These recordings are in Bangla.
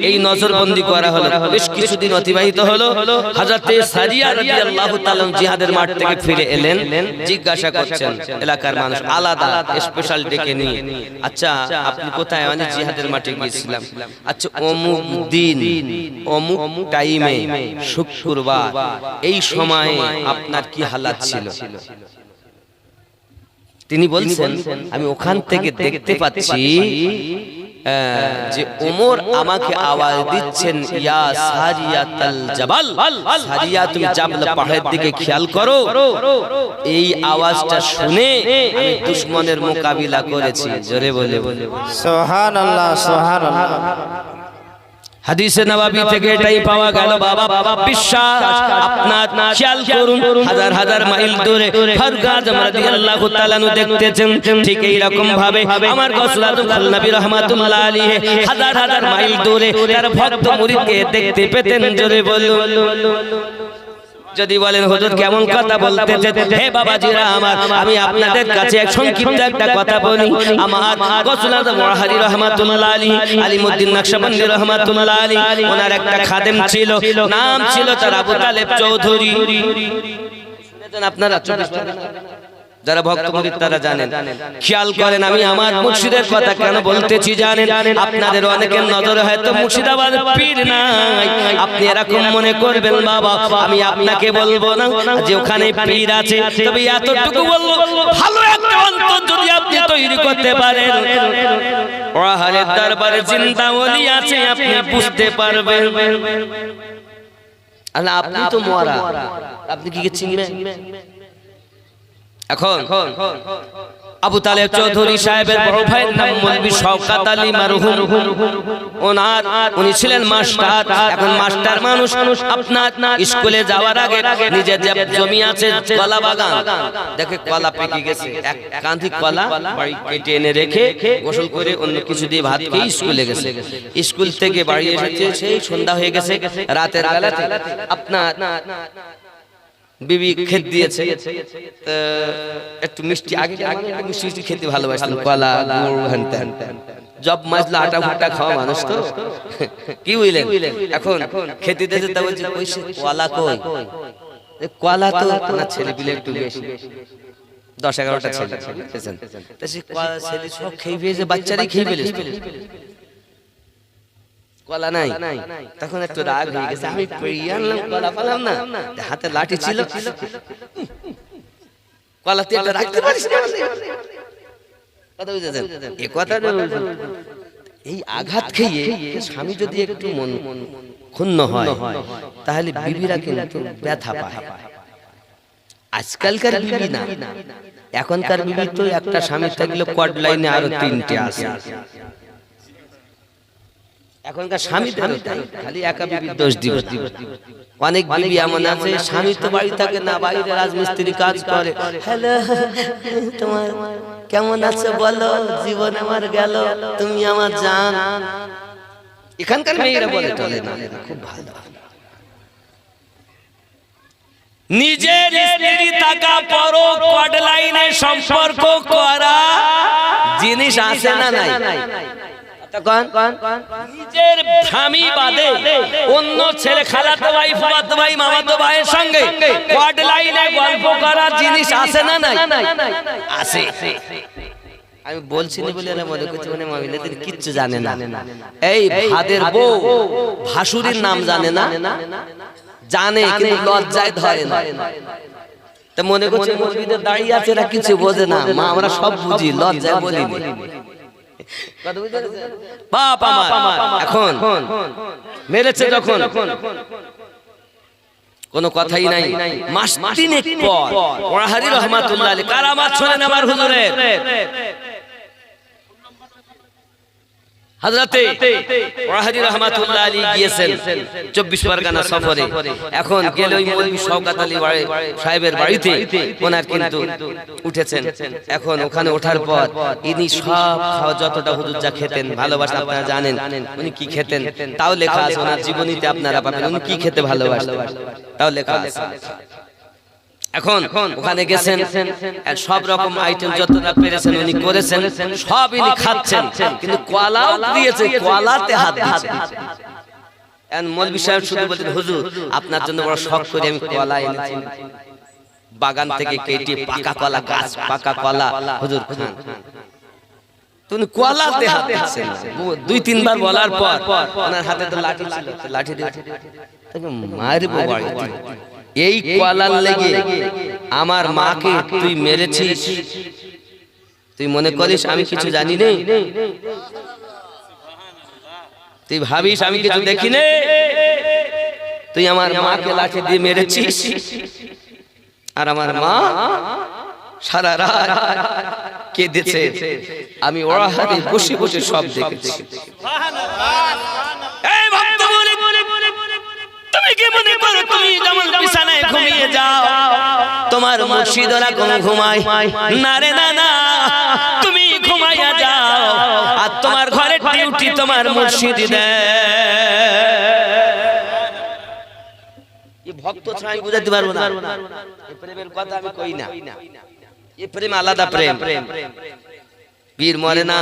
এই নজরবন্দি করা হলো। বেশ কিছুদিন অতিবাহিত হলো। হযরতে সারিয়া রাদিয়াল্লাহু তাআলা জিহাদের মাঠ থেকে ফিরে এলেন। জিজ্ঞাসা করছেন এলাকার মানুষ আলাদা স্পেশাল ডেকে নিয়ে, আচ্ছা আপনি কোথায়? মানে জিহাদের মাঠে গিয়েছিলাম। আচ্ছা অমুক দিন অমুক টাইমে শুক্রবার এই সময়ে আপনার কি হালাত ছিল? তিনি বলছেন আমি ওখান থেকে দেখতে পাচ্ছি যে ওমর আমাকে আওয়াজ দিচ্ছেন, ইয়া সারিয়াতাল জাবাল, সারিয়া তুমি জাবল পাহাড়ের দিকে খেয়াল করো। এই আওয়াজটা শুনে আমি দুশমনের মোকাবিলা করেছি। জোরে বলে সুবহানাল্লাহ সুবহানাল্লাহ। হাদিসে নববী থেকে এটাই পাওয়া গেল। বাবা বিশ্বাস আপনার খেয়াল করুন, হাজার হাজার মাইল দূরে ফারুক আযম রাদিয়াল্লাহু তাআলা দেখতেছেন। ঠিক এই রকম ভাবে আমার গৌসুল আযম নবী রাহমাতুল্লাহ আলাইহি হাজার হাজার মাইল দূরে তার ভক্ত মুরিদকে দেখতে পেতেন। জোরে বলুন। যদি বলেন হুজুর কেমন কথা বলতেছেন, হে বাবাজিরা আমার, আমি আপনাদের কাছে এক সংক্ষিপ্ত একটা কথা বলি। আমার গৌসুল আযম ওয়াহাবী রাহমাতুল্লাহ আলাইহি, আলিমউদ্দিন নকশবন্দি রাহমাতুল্লাহ আলাইহি, ওনার একটা খাদেম ছিল, নাম ছিল তার আবু তালেব চৌধুরী। শুনেছেন আপনারা? যারা ভক্ত মুরিদ তারা জানেন। খেয়াল করেন, আমি আমার মুর্শিদের কথা কেন বলতেছি জানেন? আপনাদের অনেকের নজরে হয়তো মুর্শিদাবাদ পীর নাই, আপনি এরকম মনে করবেন বাবা আমি আপনাকে বলবো না যে ওখানে পীর আছে, তবে এতটুকু বলবো ভালো একটা অন্তর যদি আপনি তৈরি করতে পারেন, ওয়াহারের দরবারে জিন্দা ওলি আছে আপনি বুঝতে পারবেন। আল্লাহ আপনি তো মরা, আপনি কি চিনবেন? এখন আবু তালেব চৌধুরী সাহেবের বড় ভাইয়ের নাম মৌলভী শওকত আলী মারহুম। উনি ছিলেন মাস্টার। এখন মাস্টার মানুষ আপনার স্কুলে যাওয়ার আগে নিজের যে জমি আছে কলা বাগান, দেখে কলা পেকে গেছে, এক কাঁধি কলা বাড়ি কেটে এনে রেখে গোসল করে অন্য কিছু দিয়ে ভাত খেয়ে স্কুলে গেছে। স্কুল থেকে বাড়ি এসেছে সেই সন্ধ্যা হয়ে গেছে। রাতের বেলাতে আপনার বিবি খেত দিয়েছে, একটু মিষ্টি, আগে মিষ্টি খেতে ভালোবাসতেন, কলা গুড় হ্যান জব মাজলা আটা ফুটা খাওয়া মানুষ তো, কি বুঝলেন? এখন খেতে দিয়েছে, তা বলছে কলা কই? কলা তো আপনার ছেলে পিলে একটু বেশি, 10-11টা ছেলে ছেলে সব খেয়ে ফেলেছে, বাচ্চারাই খেয়ে ফেলেছে, কলা নাই। তখন একটু রাগ হয়ে গেছে, আমি পেরিয়ে আনলাম, কলা পেলাম না, হাতে লাঠি ছিল, কলাতে একটা রাখতে পারিস না, কথা বুঝেছেন? এ কথা এই আঘাত খেয়ে স্বামী যদি একটু মন ক্ষুণ্ণ হয় তাহলে বিবিরা কিন্তু ব্যথা পায়। আজকালকার বিবি না, এখনকার বিবি তো একটা স্বামী থাকলে কোয়াড লাইনে আরো 3টে আছে। এখনকার স্বামী খালি একা বিবির দোষ দিব। অনেক বিবি এমন আছে স্বামী তো বাড়ি থাকে না, বাইরে রাজমিস্ত্রি কাজ করে, হ্যালো তোমার কেমন আছো বলো, জীবন আমার গেল, তুমি আমার জান। এখানকার মেয়েরা বলে চলে না, খুব ভালো। নিজের স্ত্রী থাকা পরও কোয়াড লাইনে সম্পর্ক করা জিনিস আছে না নাই? নিজের স্বামী বাদে অন্য ছেলে, খালাতো ভাই, ফুফাতো ভাই, মামাতো ভাইয়ের সঙ্গে কোয়াড লাইনে গল্প করার জিনিস আছে না নাই? আছে। আমি বলছি না বলে মনে করছি মানে মহিলাদের কিচ্ছু জানে না। এই ভাদের বউ ভাসুরির নাম জানে না, জানে কিন্তু লজ্জায় ধরে না। তা মনে করছে মসজিদে দাঁড়িয়ে আছে এরা কিছু বোঝে না, মা আমরা সব বুঝি, লজ্জায় বলিনি। বাপ আমার এখন মেরেছে যখন কোনো কথাই নাই। মাস 3 পর ওয়াহাবী রাহমাতুল্লাহ আলাইহি কারামাত শোনেন আমার হুজুরের। হযরতে ওয়াহাবী রাহমাতুল্লাহ আলাইহি গিয়েছেন 24 পরগনা সফরে। এখন গেলে ওই মৌলভী শওকত আলী সাহেবের বাড়িতে ওনার কিন্তু উঠেছেন। এখন ওখানে ওঠার পর ইনি সব খাওয়া যতটা হুজুর যা খেতেন, ভালোবাসা আপনারা জানেন উনি কি খেতেন তাও লেখা আছে ওনার জীবনীতে, আপনারা পাবেন উনি কি খেতে ভালোবাসতেন তাও লেখা আছে। এখন ওখানে গেছেন, সব রকম আইটেম যতটা পেরেছেন উনি করেছেন, সব ইনি খাচ্ছেন, কিন্তু কলাও দিয়েছে, কলাতে হাত দিয়েছে। মৌলভী সাহেব শুধু বলতেন, হুজুর আপনার জন্য বড় শখ করে আমি কলা এনেছি, বাগান থেকে কেটে পাকা কলা গাছ, পাকা কলা, হুজুর খান। তুমি কলাতে হাত দিচ্ছেন। 2-3 বার বলার পর ওনার হাতে তো লাঠি ছিল, লাঠি দিয়ে তাকে মারবো বাড়িতে। এই কলার লেগে আমার মাকে তুই মেরেছিস, তুই মনে করিস আমি কিছু জানি না? তুই ভাবিস আমি কিছু দেখি না? তুই আমার মাকে লাঠি দিয়ে মেরেছিস, আর আমার মা সারা রাত কেঁদেছে, আমি ওরা হাতে বসে বসে সব দেখেছি। তুমি কি মনে করো তুমি যেমন বিছানায় ঘুমিয়ে যাও তোমার মুর্শিদরা কোন ঘুমায় না? রে না না, তুমি ঘুমাইয়া যাও আর তোমার ঘরে ডিউটি তোমার মুর্শিদ দেয়। এই ভক্ত ছাই বুঝাতে পারবো না, এই প্রেমের কথা আমি কই না। এই প্রেম আলাদা প্রেম, বীর মরে না,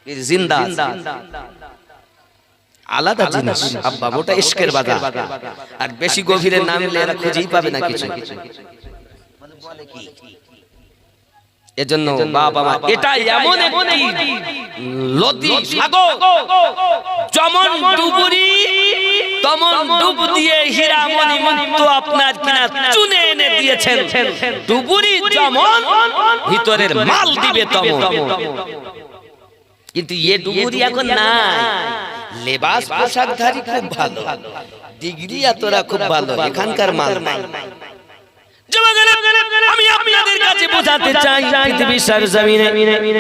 বীর জিন্দা, আলাদা জিনিস আব্বা, ওটা ইশকের বাজার। আর বেশি গভীরে নাম নিলে এরা খুঁজেই পাবে না কিছু। এজন্য বাবা মা এটা এমন একটি নদী সাগর, যেমন ডুবুরি তেমন ডুব দিয়ে হীরা মণি মুক্ত আপনার কিনা চুনে এনে দিয়েছেন। ডুবুরি যেমন ভিতরের মাল দিবে তেমন, কিন্তু এ ডুবুরি এখন নাই। লেবাস পোশাকধারী খুব ভালো, ডিগ্রি এতরা খুব ভালো, এখানকার মাল নাই। আমি আপনাদের কাছে বোঝাতে চাই পৃথিবীর সরজমিনে,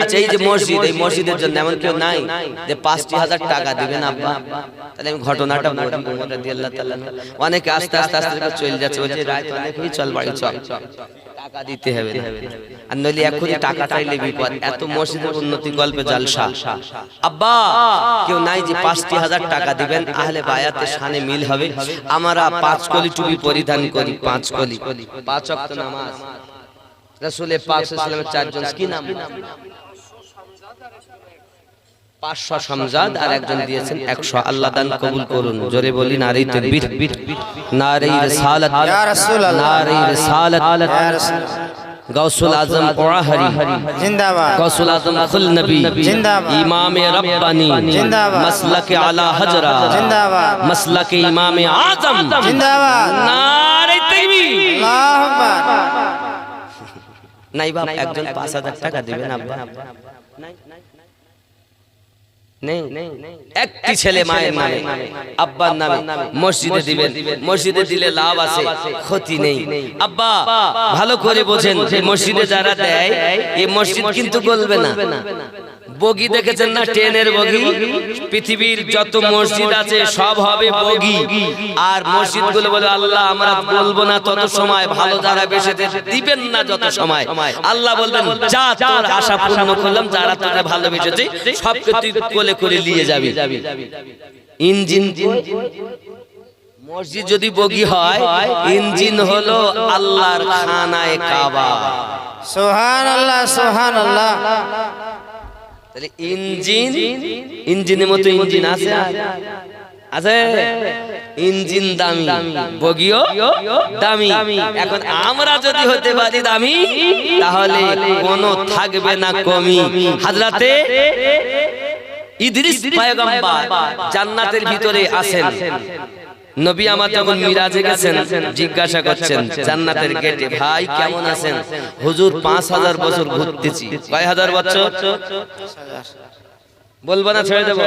আচ্ছা এই যে মসজিদ, এই মসজিদের জন্য এমন কেউ নাই যে 5,000 টাকা দিবেন আব্বা? তাহলে আমি ঘটনাটা বলি। রাদিয়াল্লাহু তাআলা অনেকে আস্তে আস্তে আস্তে চলে যাচ্ছে, বলছে রাত অনেকই চল বাড়ি চল, টাকা দিতে হবে না। আর নইলে এখনই টাকা চাইলে বিপদ। এত মসজিদের উন্নতি গল্পে জালসা। আব্বা কেউ নাই যে 5,000 টাকা দিবেন, আহলে বায়াতের শানে মিল হবে। আমরা 5 কলি টুপি পরিধান করি, 5 কলি, 5 ওয়াক্ত নামাজ, রাসূল পাক সাল্লাল্লাহু আলাইহি ওয়াসাল্লামের 4 জন কি নাম? 500 শামজাদ, আর একজন দিয়েছেন 100। আল্লাহ দান কবুল করুন। জোরে বলি নারে তাকবীর, নারে রিসালাত, ইয়া রাসূলুল্লাহ, নারে রিসালাত, ইয়া রাসূলুল্লাহ। গৌসুল আজম পোড়াহারি জিন্দাবাদ, গৌসুল আজম খুল নবী জিন্দাবাদ, ইমামে রব্বানী জিন্দাবাদ, মাসলাকে আলা হজরা জিন্দাবাদ, মাসলাকে ইমামে আজম জিন্দাবাদ, নারে তাকবীর, আল্লাহু আকবার। নাই বাপ একজন 5,000 টাকা দিবেন আব্বা? নাই, একটি ছেলে মায়ের নামে আব্বার নামে মসজিদে দিবেন। মসজিদে দিলে লাভ আছে, ক্ষতি নেই। আব্বা ভালো করে বোঝেন, যে মসজিদে যারা দেয় এই মসজিদ কিন্তু গলবে না। বগি দেখেছেন না, ট্রেনের বগি? পৃথিবীর যত মসজিদ আছে সব হবে বগি। আর মসজিদ গুলো বলে আল্লাহ আমরা বলবো না তত সময়, ভালো যারা বেশি দিবেন না যত সময়। আল্লাহ বলবেন যা তোর আশা পূর্ণ করলাম, যারা তোকে ভালোবেসেছে সবকে তুই কোলে করে নিয়ে যাবি। ইঞ্জিন, মসজিদ যদি বগি হয়, ইঞ্জিন হলো আল্লাহর খানায়ে কাবা। সুবহানাল্লাহ, সুবহানাল্লাহ। তাহলে ইঞ্জিন, ইঞ্জিনের মতো ইঞ্জিন আছে? আছে। ইঞ্জিন দামি, বগিও দামি। এখন আমরা যদি হতে পারি দামি, তাহলে কোনো থাকবে না কমি। হযরতে ইদ্রিস পয়গম্বর জান্নাতের ভিতরে আছেন। নবী আমার যখন মিরাজে গেছেন, জিজ্ঞাসা করছেন জান্নাতের গেটে, ভাই কেমন আছেন? হুজুর 5,000 বছর ঘুরতেছি। কয় হাজার বছর? বলবো না, ছেড়ে দেবো।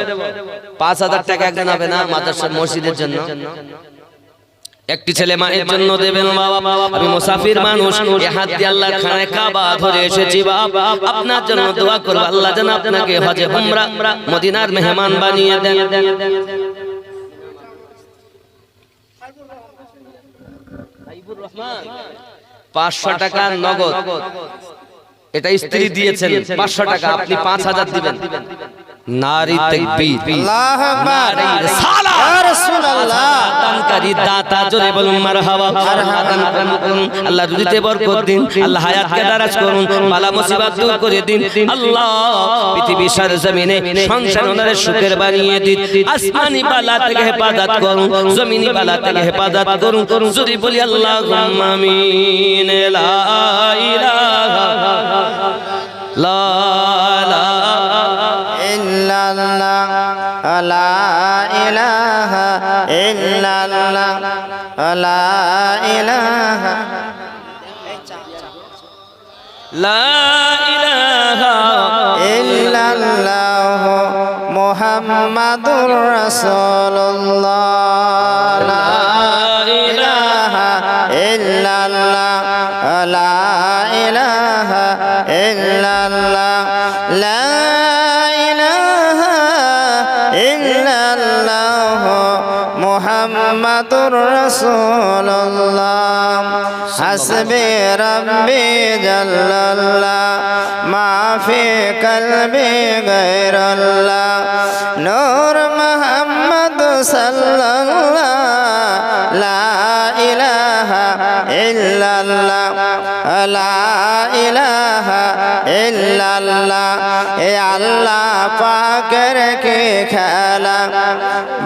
5,000 টাকা একজন হবে না মাদ্রাসা মসজিদের জন্য? একটি ছেলে মায়ের জন্য দেবেন। বাবা আমি মুসাফির মানুষ, এই হাত দিয়ে আল্লাহর খানায়ে কাবা ধরে এসেছি। বাবা আপনার জন্য দোয়া করব, আল্লাহ যেন আপনাকে হজে উমরা মদিনার মেহমান বানিয়ে দেন। 500 টাকা নগদ, এটা স্ত্রী দিয়েছেন 500 টাকা, আপনি 5,000 দিবেন। নারী তাকবীর, আল্লাহু আকবার, নারী রিসালাত, ইয়া রাসূলুল্লাহ, দানকারী দাতা, জোরে বলুন মারহাবা। আল্লাহ রুজিতে বরকত দিন, আল্লাহ হায়াতকে দারাজ করুন, বালা মুসিবত দূর করে দিন। আল্লাহ পৃথিবীর সরজমিনে সংসার ওনারে সুখের বানিয়ে দিন। আসমানি বালা থেকে হেফাজত করুন, জমিনি বালা থেকে হেফাজত করুন। যদি বলি আল্লাহুম্মা আমিন। লা ইলাহা লা ইল্লাল্লাহ, লা ইলাহা ইল্লাল্লাহ, লা ইলাহা লা ইলাহা ইল্লাল্লাহ মুহাম্মাদুর রাসূলুল্লাহ, লা ইলাহা ইল্লাল্লাহ, লা ইলাহা ইল্লাল্লাহ, লা ইলাহা ইল্লাল্লাহ মুহাম্মাদুর রাসূলুল্লাহ। হাসবি রাব্বি জাল্লাল্লাহ মা ফি কলবি গায়রুল্লাহ, নূর মুহাম্মদ সাল্লাল্লাহ, লা ইলাহা ইল্লাল্লাহ, লা ইলাহা ইল্লাল্লাহ। এ আল্লাহ পাকের কি খেলা,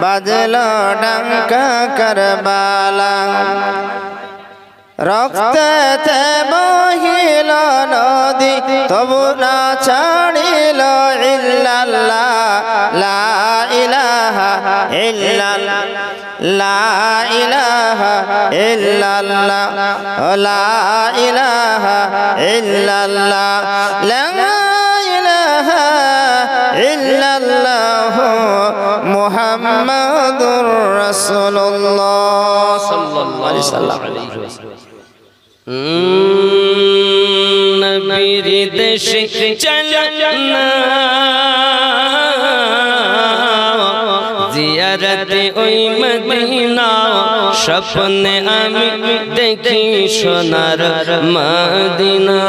বাজলো ডঙ্কা কারবালা, রক্তেতে বহিল নদী তবু না ছাড়িল ইল্লাল্লাহ, লা ইলাহা ইল্লাল্লাহ, লা ইলাহা ইল্লাল্লাহ, লা ইলাহা ইল্লাল্লাহ, লা ইলাহা ইল্লাল্লাহ মুহাম্মাদুর রাসূলুল্লাহ সাল্লাল্লাহু আলাইহি ওয়াসাল্লাম। নবীর দেশে চলনা, জিয়ারতে ওই মদিনা, স্বপ্নে আমি দেখি সোনার মদিনা।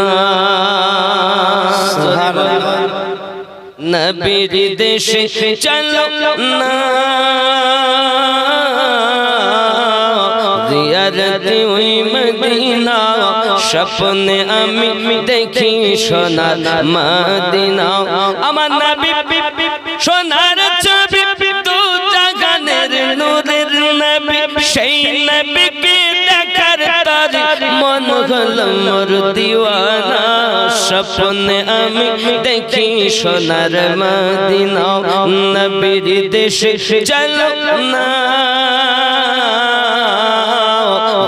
নবীর দেশে চলনা, জিয়ারতে ওই মদিনা, স্বপ্নে আমি দেখি সোনার মদিনা। আমার নবী সোনার ছবি, দু জাহানের নূরের নবী, সেই নবীকে দেখার তারে মন হল মোর দিওয়ানা। স্বপ্নে আমি দেখি সোনার মদিনা, নবীর দেশে চলো না,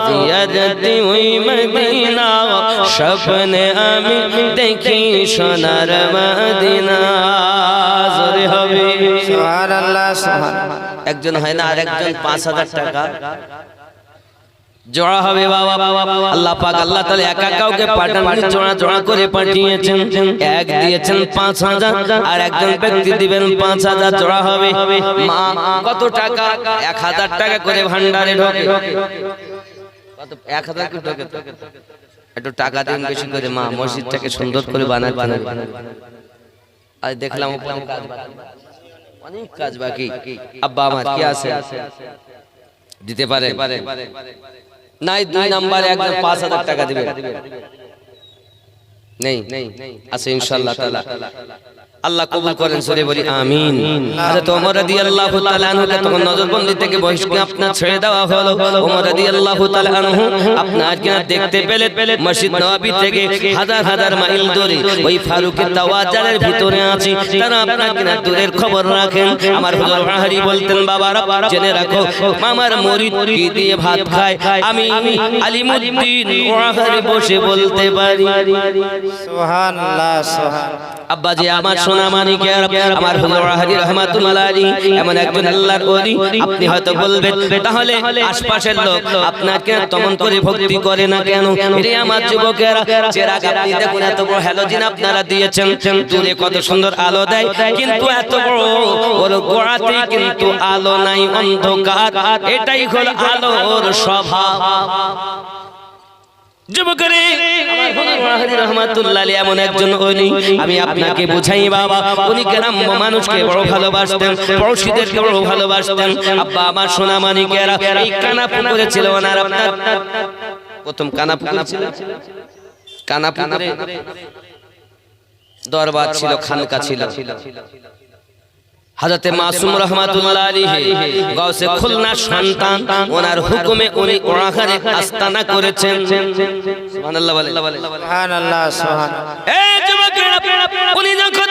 জিয়ারতে ওই মদিনা, স্বপ্নে আমি দেখি সোনার মদিনা। জোরে হবে সুবহানাল্লাহ, সুবহানাল্লাহ। একজন হয় না, আর একজন ৫,০০০ টাকা জোড়া হবে বাবা। আল্লাহ পাক আল্লাহ তাআলা একা কাউকে পাঠাননি, জোড়া জোড়া করে পাঠিয়েছেন। এক দিয়েছেন ৫,০০০, আর একজন ব্যক্তি দিবেন ৫,০০০, জোড়া হবে। মা কত টাকা? ১,০০০ টাকা করে ভান্ডারে ঢোকে। কত? ১,০০০ করে ঢোকে। একটু টাকা দিন বেশি করে, মা মসজিদটাকে সুন্দর করে বানাতে হবে। আজ দেখলাম অনেক কাজ বাকি। আব্বা আমার কি আছে দিতে পারে নাই? ২ নম্বরে একজন ৫,০০০ টাকা দিবে। নেই আছে ইনশাআল্লাহ তাআলা। আল্লাহ কবুল করেন, সরে বলি আমিন। হযরত ওমর রাদিয়াল্লাহু তাআলা আনহুকে তখন নজরবন্দি থেকে বহিষ্কার আপনার ছেড়ে দেওয়া হলো। ওমর রাদিয়াল্লাহু তাআলা আনহু আপনার কিনা দেখতে পেলেন মসজিদ নববী থেকে হাজার হাজার মাইল দূরে ওই ফারুকে তাওয়াজারের ভিতরে আছে। তারা আপনার কিনা দূরের খবর রাখেন। আমার হুজুর বাহারি বলতেন, বাবারা জেনে রাখো, আমার মুরিদ কি দিয়ে ভাত খায় আমি আলিমউদ্দিন ওয়াহারি বসে বলতে পারি। সুবহানাল্লাহ, সুবহানাল্লাহ। আব্বাজি আমার সোনা মানিকের, আমার হুজুর হাজি রহমাতুল্লাহ আলাইহি এমন একজন আল্লাহর ওলি। আপনি হয়তো বলবেন, তাহলে আশপাশের লোক আপনাকে তেমন করে ভক্তি করে না কেন? রে আমার যুবকেরা, চেরাগ আপনি দেখুন, এত বড় হ্যালোজিন আপনারা দিয়েছেন, দূরে কত সুন্দর আলো দেয়, কিন্তু এত বড় ওর গোড়াতে কিন্তু আলো নাই, অন্ধকার। এটাই হলো আলোর স্বভাব। যুবকরে আমার হুজুর ওয়াহাবী রাহমাতুল্লাহ আলাইহি এমন একজন ওলি, আমি আপনাকে বুঝাই বাবা, উনি গ্রাম্য মানুষকে বড় ভালোবাসতেন, পড়শিদেরকে বড় ভালোবাসতেন। আব্বা আমার সোনা মানিকেরা, এই কানাপুকুরে ছিল ওনার, আপনার প্রথম কানাপুকুরে ছিল, কানাপুকুরে দরবার ছিল, খানকা ছিল। হযরতে মাসুম রাহমাতুল্লাহ আলাইহি গাউসে খুলনা সন্তান, ওনার হুকুমে উনি ওয়াখানে আস্তানা করেছেন। সুবহানাল্লাহ বলেন। সুবহানাল্লাহ সুবহানাল্লাহ। এই যুবকেরা, উনি যখন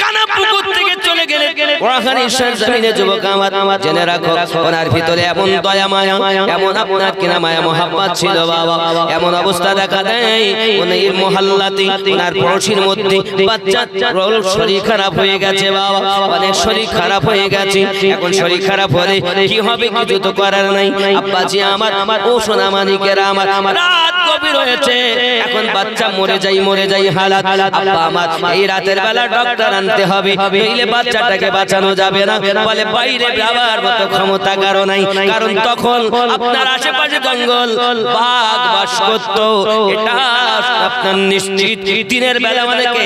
কানাপুকুর থেকে চলে গেলেন ওয়াখানে ঈশ্বর জমিনে, যুবক আমার জেনে রাখো, ওনার ভিতরে এমন দয়া মায়া, এমন আপনার কিনা মায়া মোহাব্বত ছিল বাবা। এমন অবস্থা দেখা দেয় উনির মহল্লাতে, ওনার পড়োশির মধ্যে বাচ্চার শরীর খারাপ হয়ে গেছে বাবা, অনেক শরীর খারাপ হয়ে গেছে। এখন শরীর খারাপ হলে কি হবে, কিছু তো করার নাই। আব্বাজি আমার, ও সোনা মানিকেরা আমার, রাত গভীর হয়েছে, এখন বাচ্চা মরে যাই হালাত। আব্বা আমার, এই রাতের বেলা ডক্টর আনতে হবে, নইলে বাচ্চাটাকে বাঁচানো যাবে না। বলে বাইরে যাবার মতো ক্ষমতা কারো নাই, কারণ তখন আপনার আশেপাশে জঙ্গল, বাঘ বাস করত। এটা আপনার নিশ্চিত দিনের বেলা অনেকে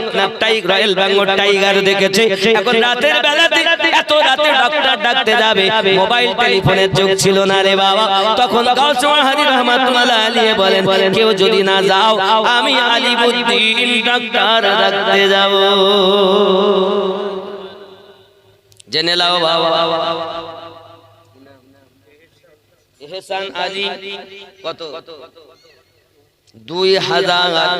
আপনার রয়্যাল বেঙ্গল টাইগার দেখেছে। এখন রাতের বেলাতে, এত রাতে ডক্টর ডাকতে যাবে, মোবাইল টেলিফোনের যুগ ছিল না রে বাবা। তখন গাউস ওয়াহাবী রাহমাতুল্লাহ আলাইহি বলেন, কেউ যদি না যাও, আমি আলিমউদ্দিন ডক্টর ডাকতে যাব। জেনে লাও বাবা, ইহসান আলী কত 2000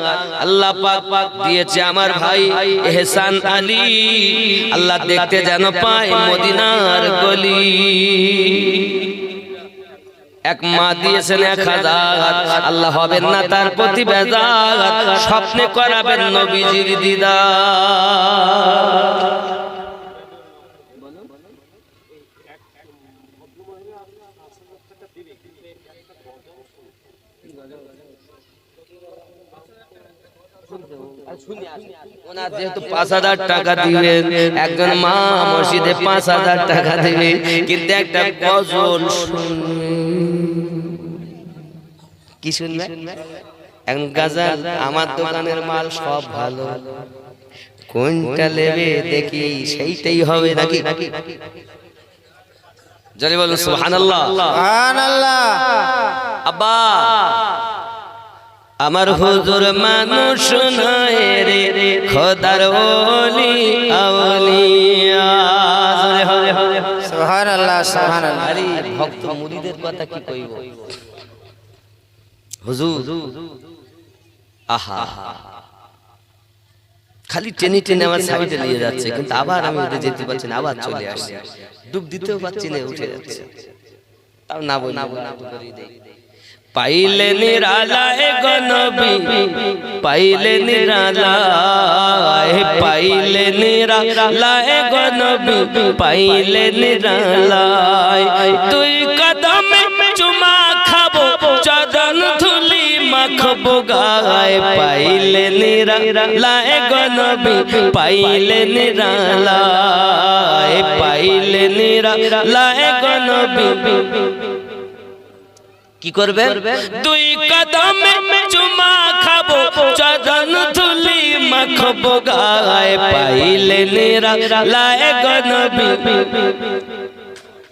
আল্লাহ পাক দিয়েছে আমার ভাই ইহসান আলী। আল্লাহ দেখতে যেন পায় মদিনার গলি। এক মা দিয়েছেন 1000, আল্লাহ হবেন না তার প্রতি বেজার, স্বপ্নে করাবেন নবীজির দিদার। ওনার যেহেতু 5000 টাকা দিবেন, একজন মা মসজিদে 5000 টাকা দিবে, কিন্তু একটা গজল কি শুনবে, এখন গাজাল, আমার দোকানের মাল সব ভালো, কোনটা নেবে দেখি সেইটাই হবে নাকি? জলে বলুন সুবহানাল্লাহ সুবহানাল্লাহ। আব্বা আমার হুজুর মানুষ নয় রে, খোদার ওলি আউলিয়া। সুবহানাল্লাহ সুবহানাল্লাহ। আরে ভক্ত মুরিদের কথা কি কইব হুজুর, আহা খালি টেনে টেনে আমার সাইডে নিয়ে যাচ্ছে, কিন্তু আবার আমি উঠে যেতে পারছি না, আবার চলে আসছে, ডুব দিতেও পারছি না, উঠে যাচ্ছে। তাও না বল, পাইলে নিরালায় গো নবী, পাইলে নিরালায়, পাইলে নিরালায় গো নবী, পাইলে নিরালায়। তুই কদমে চুমা খাবো, চরণ ধুলি মাখবো গায়, পাইলে নিরালায় গো নবী, পাইলে নিরালায়, পাইলে নিরালায় গো নবী। কি করবে? দুই কদমে চুমা খাবো, চরণ ধুলি মাখবো গায়, পাইলে নিরালায় গো নবী।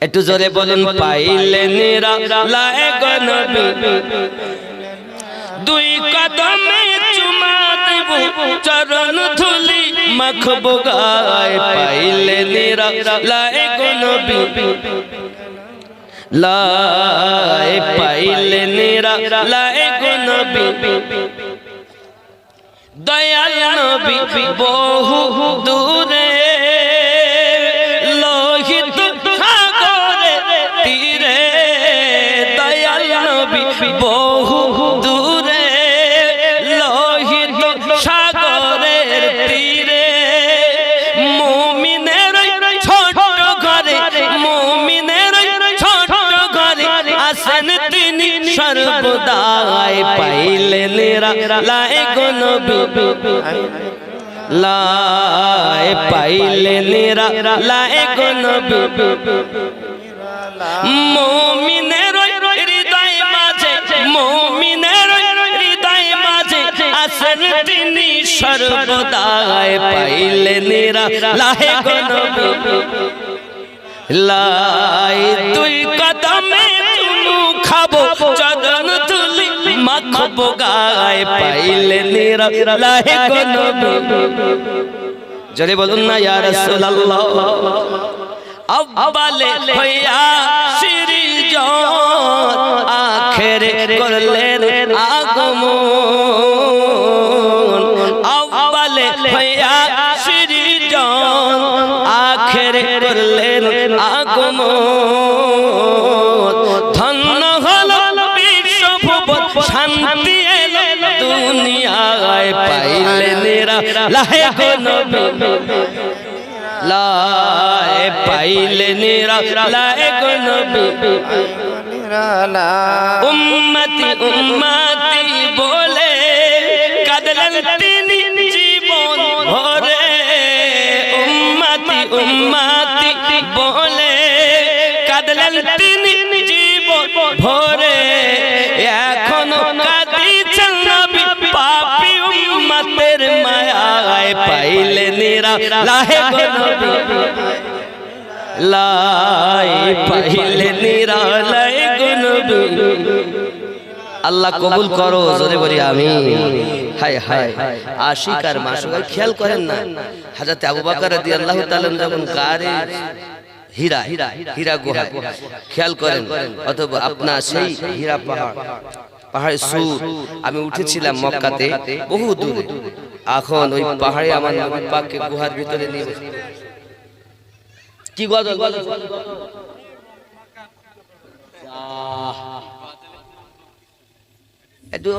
একটু জোরে বলুন, পাইলে নিরালায় গো নবী। দুই কদমে চুমা দেব, চরণ ধুলি মাখবো গায়, পাইলে নিরালায় গো নবী। লাই পাইলে নিরালায় গো নবী, দয়াল নবী বহু দূরে, লোহিত সাগরে তীরে, দয়াল নবী বহু দূরে, লোহিত সাগরের তীরে, মুমিনের ছোট ঘরে, মুমিনের ছোট ঘরে আসেন তিনি সর্বদাই, পাইলে নিরালায় গো নবী, লাই পাইলে নিরালায় গো নবী। মুমিনের হৃদয় মাঝে, মুমিনের সর্বদাই পাইলে নিরা লাহে গো নবী লাই তুই কদমে চুমু খাবো চরণ তুলি মাখবো গায়ে পাইলে নিরা লাহে গো নবী জোরে বলুন না ইয়া রাসূলুল্লাহ আব্বালে হইয়া সিরজন আখেরে করলেন আগমন আব্বালে হইয়া সিরজন আখেরে করলেন আগমন ধন্য হলো বিশ্বভুবন শান্তি এলো দুনিয়ায় পাইলে নিরা লাহে গো নবী লাই পাইলে নিরা লাহে গো নবী উম্মতি উম্মতি বলে কাঁদলেন তিনি জীবন ভরে উম্মতি উম্মতি বলে কাঁদলেন তিনি জীবন ভরে এখনো কাঁদিছেন নবী পাপী উম্মতের মায়ায় পাইলে নিরা লাহে গো নবী লাই পাইলে নিরা লাহে গো নবী আল্লাহ কবুল করো জোরে বলি আমিন হায় হায় আশিক আর মাসুক খেয়াল করেন না হযরত আবু বকর রাদিয়াল্লাহু তাআলা যখন গারে হীরা হীরা গুহা খেয়াল করেন অথবা আপনার সেই হীরা পাহাড়ে সুর আমি উঠেছিলাম মক্কাতে বহু দূরে এখন ওই পাহাড়ে আমার নবী পাককে গুহার ভিতরে নিয়ে কি গজল একটু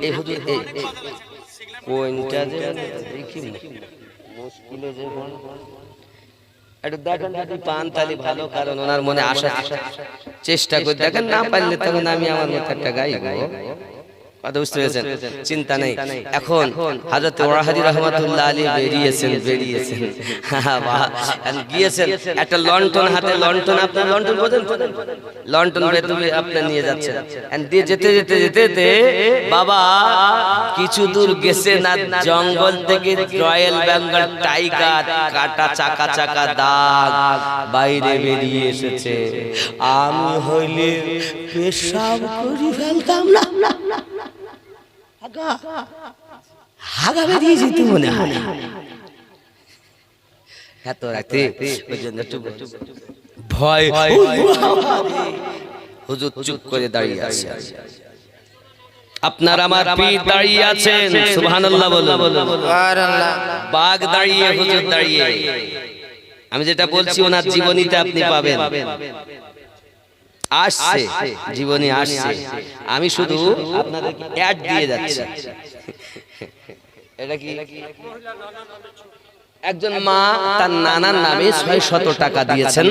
এই হুজুর এই কোনটা যে দেখি মুশকিলে যে একটু দেখেন যদি পান তালি ভালো কারণ ওনার মনে আশা চেষ্টা করে দেখেন না পারলে তখন আমি আমার মতো একটা গাইব কথা বুঝতে পেরেছেন চিন্তা নেই এখন হযরত ওয়াহাদি রাহমাতুল্লাহ আলাইহি বেরিয়েছেন গিয়েছেন একটা লন্ঠন হাতে লন্ঠন আপনার লন্ঠন বোঝেন লন্ঠন বেতুবে আপনি নিয়ে যাচ্ছেন এন্ড দিয়ে যেতে যেতে যেতে বাবা কিছু দূর গেছে না জঙ্গল থেকে রয়্যাল বেঙ্গল টাইগার কাটা চাকা চাকা দাগ বাইরে বেরিয়ে এসেছে আমি হইলে পেশাব করি ফেলতাম না হাগা বেরিয়ে যেত মনে হয় এত রাতে ওই জন্য ভয় হুজুর চুপ করে দাঁড়িয়ে আছে আপনার আমার পীর দাঁড়িয়ে আছেন সুবহানাল্লাহ বলুন সুবহানাল্লাহ বাঘ দাঁড়িয়ে হুজুর দাঁড়িয়ে আমি যেটা বলছি ওনার জীবনীতে আপনি পাবেন আসছে জীবনী আসছে আমি শুধু আপনাদেরকে অ্যাড দিয়ে যাচ্ছি এটা কি একজন মা তার নানার নামে 600 টাকা দিয়েছেন